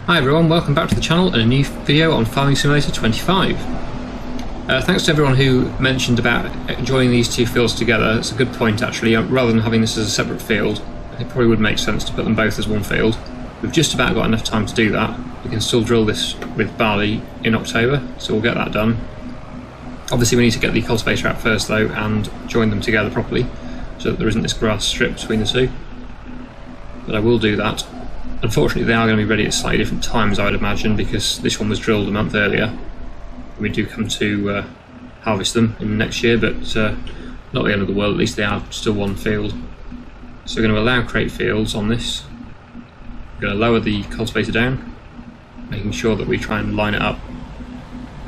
Hi everyone, welcome back to the channel and a new video on Farming Simulator 25. Thanks to everyone who mentioned about joining these two fields together. It's a good point actually, rather than having this as a separate field. It probably would make sense to put them both as one field. We've just about got enough time to do that. We can still drill this with barley in October, so we'll get that done. Obviously we need to get the cultivator out first though and join them together properly, so that there isn't this grass strip between the two. But I will do that. Unfortunately they are going to be ready at slightly different times, I would imagine, because this one was drilled a month earlier. We do come to harvest them in next year, but not the end of the world. At least they are still one field. So we're going to allow crate fields on this. We're going to lower the cultivator down, making sure that we try and line it up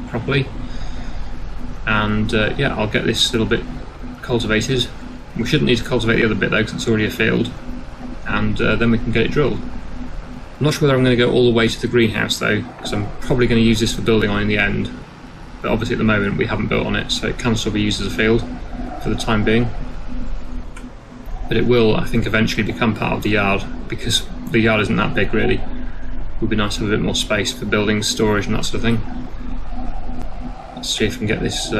properly. And yeah, I'll get this little bit cultivated. We shouldn't need to cultivate the other bit though, because it's already a field. And then we can get it drilled. I'm not sure whether I'm going to go all the way to the greenhouse though, because I'm probably going to use this for building on in the end. But obviously at the moment we haven't built on it, so it can still be used as a field for the time being. But it will, I think, eventually become part of the yard, because the yard isn't that big really. It would be nice to have a bit more space for building, storage and that sort of thing. Let's see if we can get this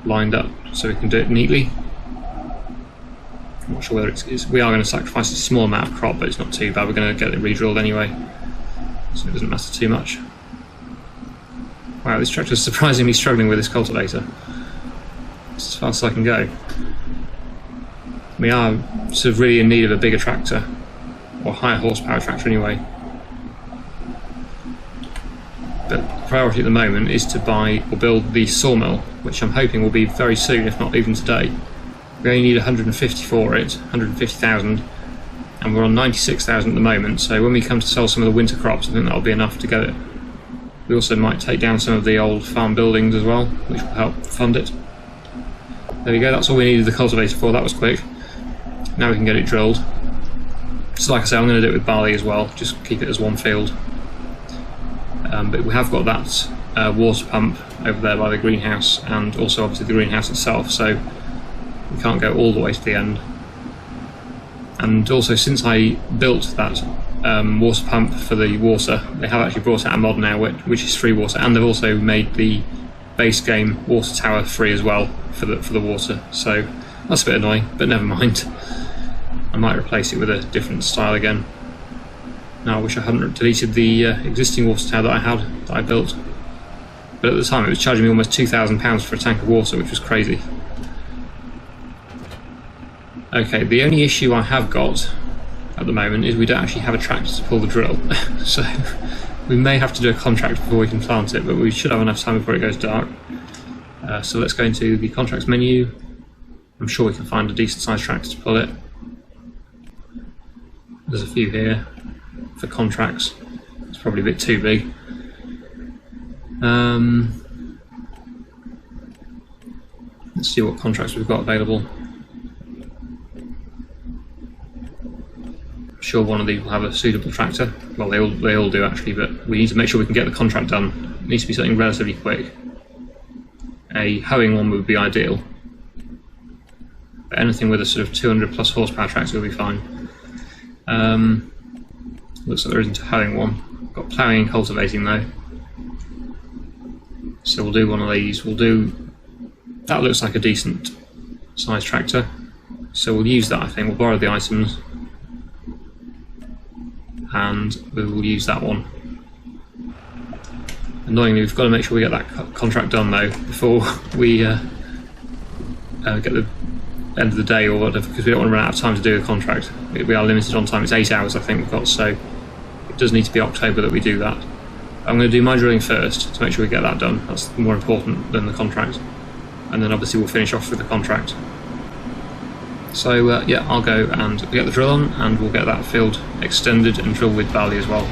lined up so we can do it neatly. I'm not sure whether we are going to sacrifice a small amount of crop, but it's not too bad. We're going to get it re-drilled anyway, so it doesn't matter too much. Wow, this tractor is surprisingly struggling with this cultivator. It's as fast as I can go. We are sort of really in need of a bigger tractor, or higher horsepower tractor anyway. But the priority at the moment is to buy or build the sawmill, which I'm hoping will be very soon, if not even today. We only need 150 for it, 150,000, and we're on 96,000 at the moment, so when we come to sell some of the winter crops I think that'll be enough to get it. We also might take down some of the old farm buildings as well, which will help fund it. There we go, that's all we needed the cultivator for. That was quick. Now we can get it drilled. So like I say, I'm going to do it with barley as well, just keep it as one field. But we have got that water pump over there by the greenhouse, and also obviously the greenhouse itself, so we can't go all the way to the end. And also, since I built that water pump for the water, they have actually brought out a mod now which is free water, and they've also made the base game water tower free as well for the water. So that's a bit annoying, but never mind. I might replace it with a different style again. Now I wish I hadn't deleted the existing water tower that I built. But at the time it was charging me almost £2,000 for a tank of water, which was crazy. Okay, the only issue I have got at the moment is we don't actually have a tractor to pull the drill. So we may have to do a contract before we can plant it, but we should have enough time before it goes dark. So let's go into the contracts menu. I'm sure we can find a decent sized tractor to pull it. There's a few here for contracts. It's probably a bit too big. Let's see what contracts we've got available. I'm sure one of these will have a suitable tractor. Well, they all do actually, but we need to make sure we can get the contract done. It needs to be something relatively quick. A hoeing one would be ideal, but anything with a sort of 200 plus horsepower tractor will be fine. Looks like there isn't a hoeing one. Got ploughing and cultivating though, so we'll do one of these. That looks like a decent size tractor, so we'll use that. I think we'll borrow the items and we will use that one. Annoyingly, we've got to make sure we get that contract done though before we get the end of the day or whatever, because we don't want to run out of time to do the contract. We are limited on time. It's 8 hours I think we've got, so it does need to be October that we do that. I'm going to do my drilling first to make sure we get that done. That's more important than the contract, and then obviously we'll finish off with the contract. So yeah, I'll go and get the drill on, and we'll get that field extended and drill with barley as well.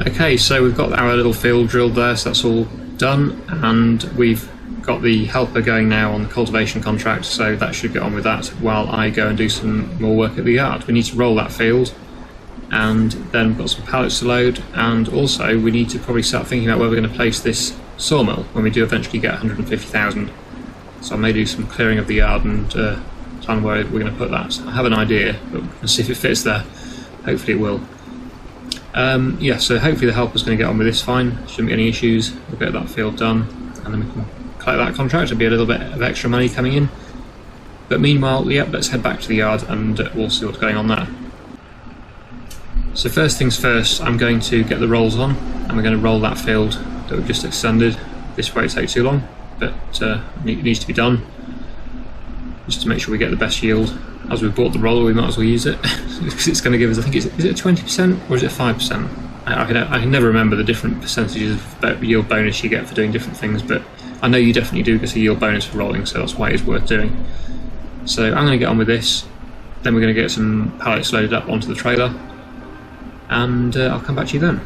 Okay, so we've got our little field drilled there, so that's all done, and we've got the helper going now on the cultivation contract, so that should get on with that while I go and do some more work at the yard. We need to roll that field, and then we've got some pallets to load, and also we need to probably start thinking about where we're going to place this sawmill when we do eventually get 150,000. So I may do some clearing of the yard and plan where we're going to put that. I have an idea, but we'll see if it fits there. Hopefully it will. Yeah, so hopefully the helper's going to get on with this fine. Shouldn't be any issues. We'll get that field done, and then we can collect that contract. There'll be a little bit of extra money coming in. But meanwhile, yeah, let's head back to the yard and we'll see what's going on there. So first things first, I'm going to get the rolls on, and we're going to roll that field that we've just extended. This won't take too long, but it needs to be done just to make sure we get the best yield. As we've bought the roller, we might as well use it because it's going to give us, I think, is it 20% or is it 5%? I can never remember the different percentages of yield bonus you get for doing different things, but I know you definitely do get a yield bonus for rolling, so that's why it's worth doing. So I'm going to get on with this, then we're going to get some pallets loaded up onto the trailer, and I'll come back to you then.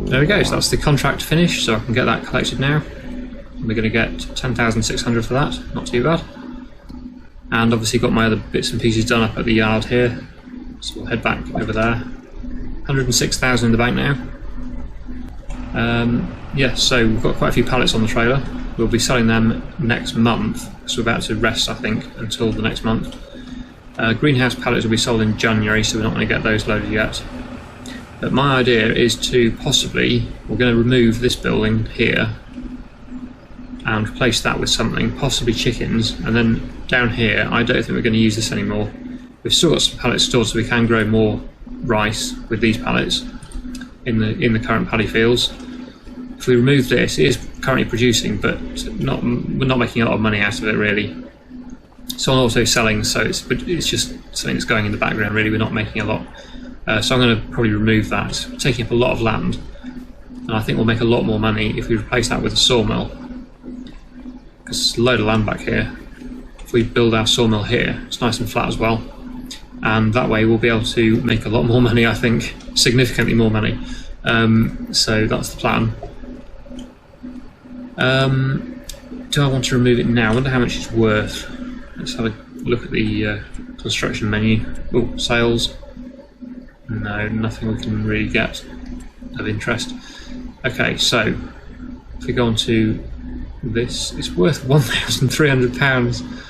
There we go, so that's the contract finished, so I can get that collected now. We're going to get 10,600 for that, not too bad. And obviously got my other bits and pieces done up at the yard here, so we'll head back over there. 106,000 in the bank now. Yeah, so we've got quite a few pallets on the trailer. We'll be selling them next month, so we're about to rest, I think, until the next month. Greenhouse pallets will be sold in January, so we're not going to get those loaded yet. But my idea is to possibly, we're going to remove this building here and replace that with something, possibly chickens, and then down here, I don't think we're going to use this anymore. We've still got some pallets stored, so we can grow more rice with these pallets in the current paddy fields. If we remove this, it is currently producing, but we're not making a lot of money out of it really. So I'm also selling, so it's just something that's going in the background really, we're not making a lot. So I'm going to probably remove that, taking up a lot of land, and I think we'll make a lot more money if we replace that with a sawmill, because there's a load of land back here. If we build our sawmill here, it's nice and flat as well, and that way we'll be able to make a lot more money, I think, significantly more money. So that's the plan. Do I want to remove it now? I wonder how much it's worth. Let's have a look at the construction menu. Oh, sales. No, nothing we can really get of interest. Okay, so if we go on to this, it's worth £1,300.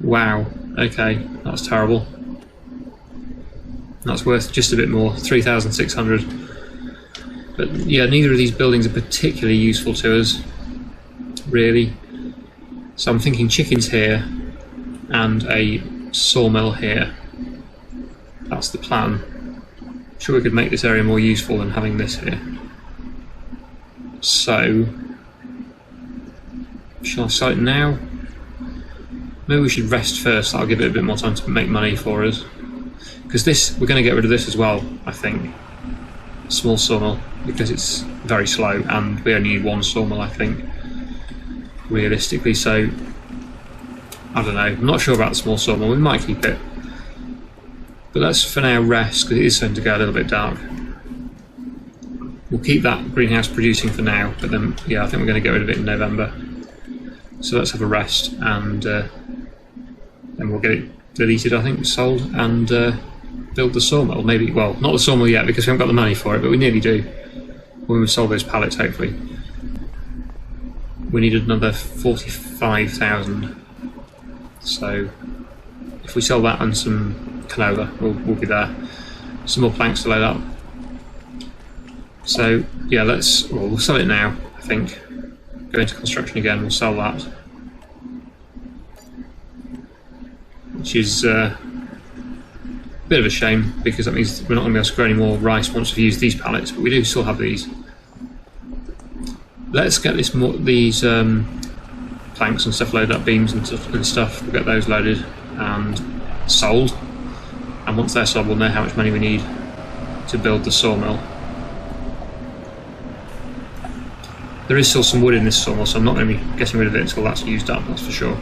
Wow, okay, that's terrible. That's worth just a bit more, 3,600. But yeah, neither of these buildings are particularly useful to us, really. So I'm thinking chickens here and a sawmill here. That's the plan. I'm sure we could make this area more useful than having this here. So, shall I sell it now? Maybe we should rest first. That'll give it a bit more time to make money for us. Because this, we're going to get rid of this as well, I think. Small sawmill, because it's very slow, and we only need one sawmill, I think, realistically. So, I don't know. I'm not sure about the small sawmill. We might keep it. But let's for now rest, because it is starting to go a little bit dark. We'll keep that greenhouse producing for now, but then, yeah, I think we're going to get rid of it in November. So let's have a rest, and then we'll get it deleted, I think, sold, and build the sawmill. Maybe, well, not the sawmill yet, because we haven't got the money for it, but we nearly do. When we sold those pallets, hopefully. We needed another 45,000. So, if we sell that and some canola, we'll be there. Some more planks to load up. So yeah, we'll sell it now, I think. Go into construction again, we'll sell that. Which is a bit of a shame, because that means we're not going to be able to grow any more rice once we've used these pallets, but we do still have these. Let's get these planks and stuff loaded up, beams and stuff, we'll get those loaded and sold. And once they're sold, we'll know how much money we need to build the sawmill. There is still some wood in this sawmill, so I'm not going to be getting rid of it until that's used up, that's for sure.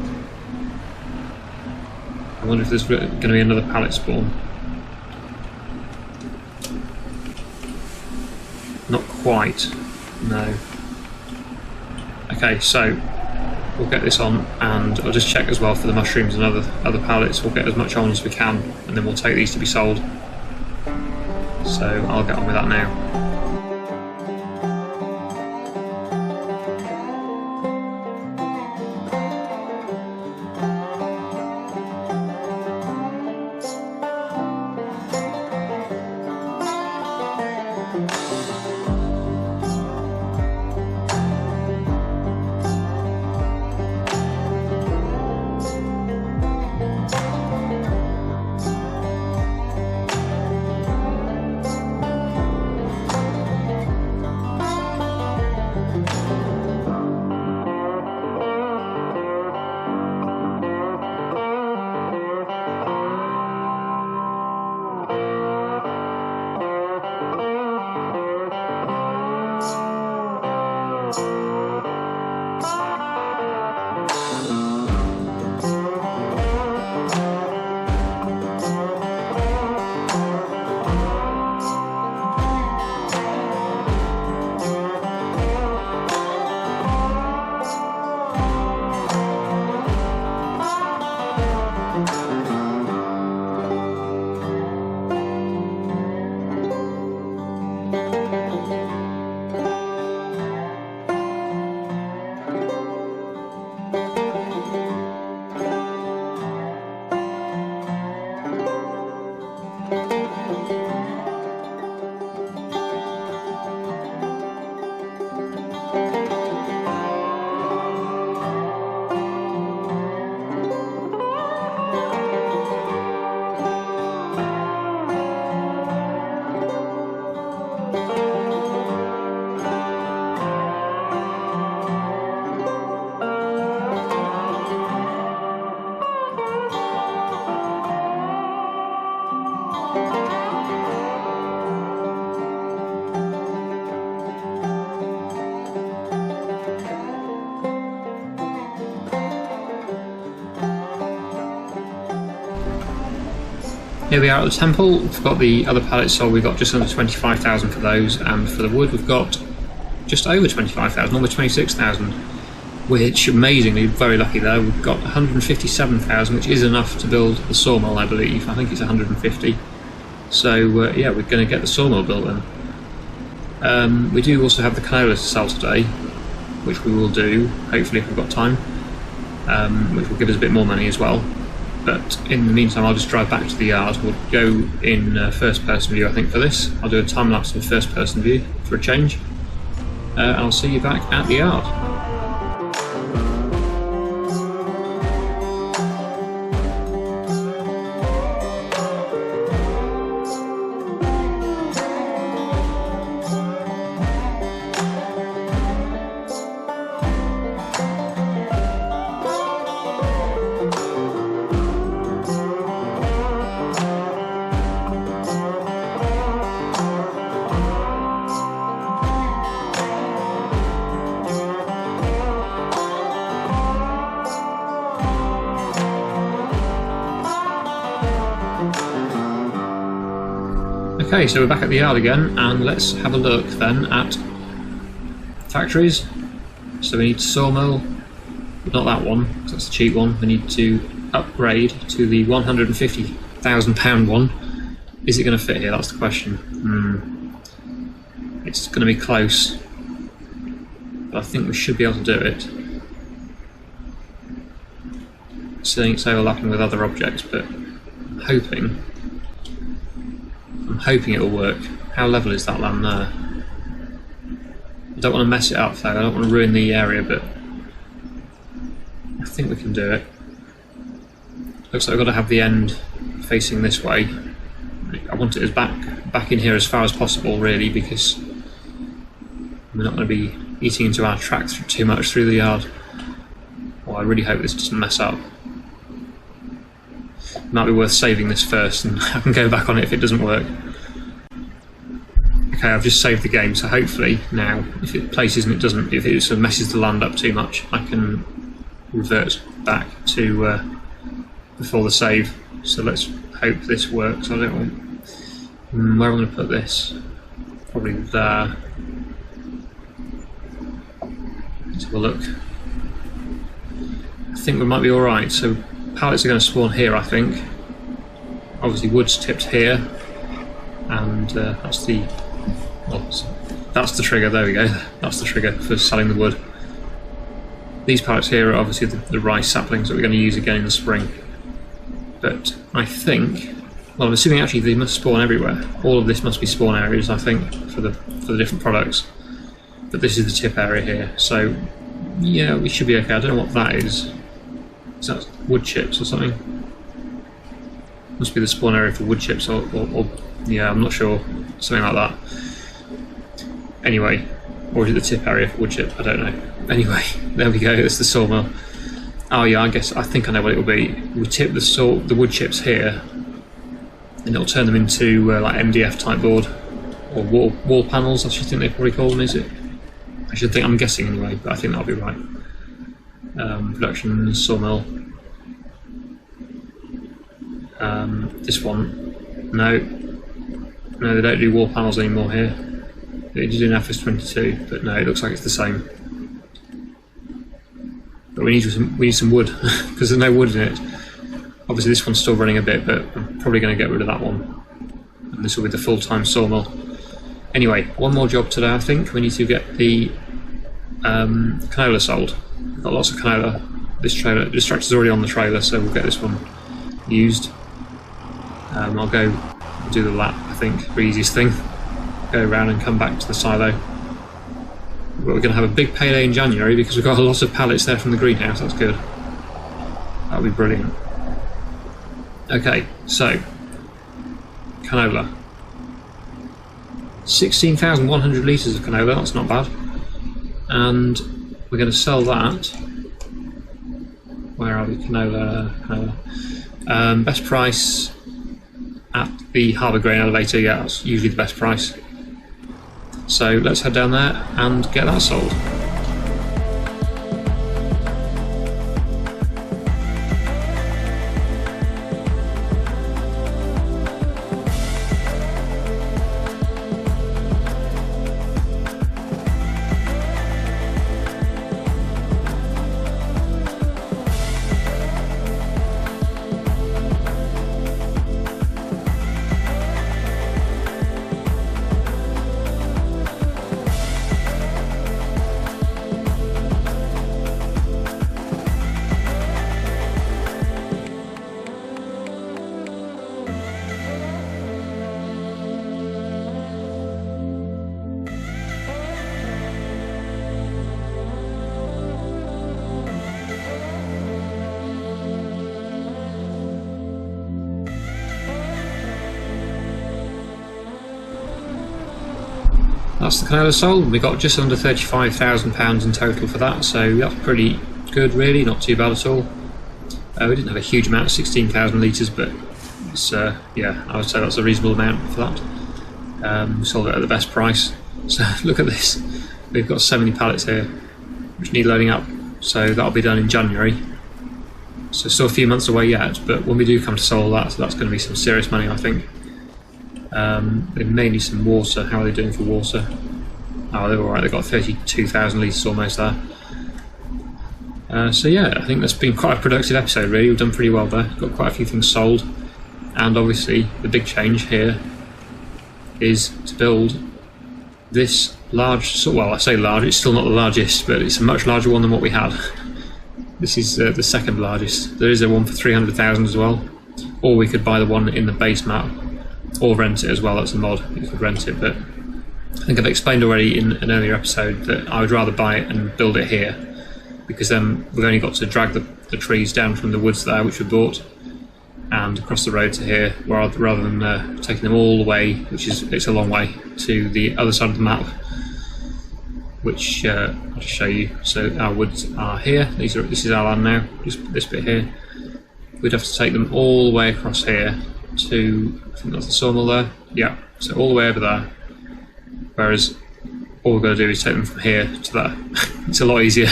I wonder if there's going to be another pallet spawn. Not quite, no. Okay, so we'll get this on, and I'll just check as well for the mushrooms and other pallets. We'll get as much on as we can, and then we'll take these to be sold. So I'll get on with that now. Here we are at the temple. We've got the other pallets sold. We've got just under 25,000 for those, and for the wood we've got just over 25,000, almost 26,000, which amazingly, very lucky there. We've got 157,000, which is enough to build the sawmill, I believe. I think it's 150. So yeah, we're going to get the sawmill built then. We do also have the canola to sell today, which we will do, hopefully if we've got time, which will give us a bit more money as well. But in the meantime, I'll just drive back to the yard. We'll go in first person view, I think, for this. I'll do a time lapse in first person view for a change. And I'll see you back at the yard. Okay, so we're back at the yard again, and let's have a look then at factories. So we need sawmill, but not that one, because that's the cheap one. We need to upgrade to the £150,000 one. Is it going to fit here? That's the question. It's going to be close, but I think we should be able to do it. Seeing it's overlapping with other objects, but I'm hoping it'll work. How level is that land there? I don't want to mess it up though, I don't want to ruin the area, but I think we can do it. Looks like I've got to have the end facing this way. I want it as back in here as far as possible really, because we're not going to be eating into our tracks too much through the yard. Well, I really hope this doesn't mess up. It might be worth saving this first and I can go back on it if it doesn't work. Okay, I've just saved the game, so hopefully now, if it places and it doesn't, if it sort of messes the land up too much, I can revert back to before the save. So let's hope this works. I don't want... where am I going to put this? Probably there. Let's have a look. I think we might be alright, so pallets are going to spawn here, I think. Obviously wood's tipped here, and that's the trigger, there we go, that's the trigger for selling the wood. These pallets here are obviously the rice saplings that we're going to use again in the spring. But I think, well, I'm assuming actually they must spawn everywhere. All of this must be spawn areas, I think, for the different products. But this is the tip area here, so yeah, we should be okay. I don't know what that is. Is that wood chips or something? Must be the spawn area for wood chips, or yeah, I'm not sure. Something like that. Anyway, or is it the tip area for wood chip? I don't know. Anyway, there we go. It's the sawmill. Oh yeah, I think I know what it will be. We tip the wood chips here, and it'll turn them into like MDF type board or wall panels. I should think they probably call them. Is it? I should think. I'm guessing anyway, but I think that'll be right. Production sawmill. This one, no, they don't do wall panels anymore here. They do in FS25, but no, it looks like it's the same. But we need some wood because there's no wood in it. Obviously, this one's still running a bit, but I'm probably going to get rid of that one. And this will be the full-time sawmill. Anyway, one more job today. I think we need to get the canola sold. We've got lots of canola. This tractor's already on the trailer, so we'll get this one used. I'll go do the lap, I think, the easiest thing. Go around and come back to the silo. But we're going to have a big payday in January because we've got a lot of pallets there from the greenhouse. That's good. That'll be brilliant. Okay, so canola. 16,100 litres of canola, that's not bad. And we're going to sell that. Where are we? Canola. Best price at the Harbour Grain Elevator, yeah, that's usually the best price. So let's head down there and get that sold. that's the canola sold. We got just under £35,000 in total for that, so that's pretty good really, not too bad at all. We didn't have a huge amount, 16,000 litres, but it's, yeah, I would say that's a reasonable amount for that. We sold it at the best price. So look at this, we've got so many pallets here which need loading up, so that'll be done in January. So still a few months away yet, but when we do come to sell that, so that's going to be some serious money, I think. They may need some water. How are they doing for water? Oh, they're alright, they've got 32,000 litres almost there. So yeah, I think that's been quite a productive episode really. We've done pretty well there, got quite a few things sold, and obviously the big change here is to build this large, well I say large, it's still not the largest, but it's a much larger one than what we had. This is the second largest. There is a one for 300,000 as well, or we could buy the one in the base map, or rent it as well. That's a mod, you could rent it, but I think I've explained already in an earlier episode that I would rather buy it and build it here, because then we've only got to drag the trees down from the woods there which we bought and across the road to here, rather than taking them all the way, which is, it's a long way, to the other side of the map, which I'll just show you. So our woods are here, this is our land now, just this bit here. We'd have to take them all the way across here to, I think that's the sawmill there, yeah, so all the way over there, whereas all we've got to do is take them from here to there. It's a lot easier.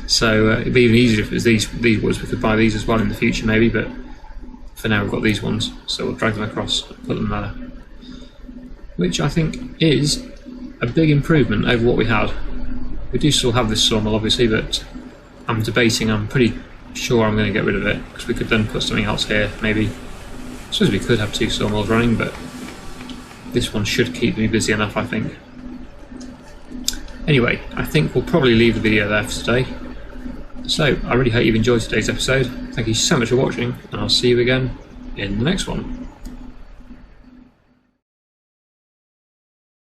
So it'd be even easier if it was these woods. We could buy these as well in the future maybe, but for now we've got these ones, so we'll drag them across, put them there, which I think is a big improvement over what we had. We do still have this sawmill obviously, but I'm debating, I'm pretty sure I'm going to get rid of it, because we could then put something else here maybe. I suppose we could have two sawmills running, but this one should keep me busy enough, I think. Anyway, I think we'll probably leave the video there for today. So, I really hope you've enjoyed today's episode. Thank you so much for watching, and I'll see you again in the next one.